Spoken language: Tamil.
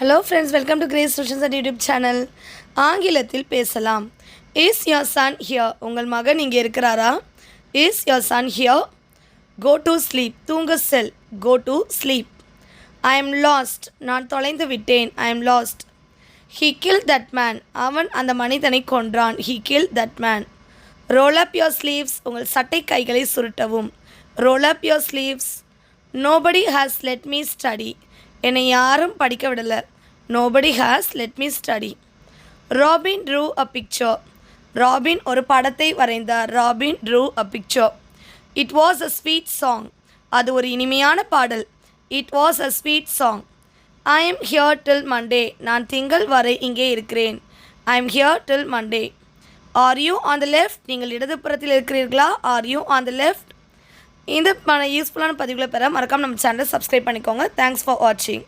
Hello friends, welcome to Grace Solutions at YouTube channel. ஆங்கிலத்தில் பேசலாம். Is your son here? உங்கள் மகன் இங்கே இருக்கிறாரா? Is your son here? Go to sleep. தூங்க செல். Go to sleep. I am lost. நான் தொலைந்து விட்டேன். I am lost. He killed that man. அவன் அந்த மனிதனை கொன்றான். He killed that man. Roll up your sleeves. உங்கள் சட்டை கைகளை சுருட்டவும். Roll up your sleeves. Nobody has let me study. என்னை யாரும் படிக்க விடலை. Nobody has let me study. Robin drew a picture. Robin ஒரு படத்தை வரைந்தார். Robin drew a picture. It was a sweet song. அது ஒரு இனிமையான பாடல். It was a sweet song. I am here till Monday. நான் திங்கள் வரை இங்கே இருக்கிறேன். I am here till Monday. Are you on the left? நீங்கள் இடதுபுறத்தில் இருக்கிறீர்களா? Are you on the left? இந்த யூஸ்ஃபுல்லான பதிவுகளை பெற மறக்காம நம்ம சேனலை சப்ஸ்கிரைப் பண்ணிக்கோங்க. தேங்க்ஸ் ஃபார் வாட்சிங்.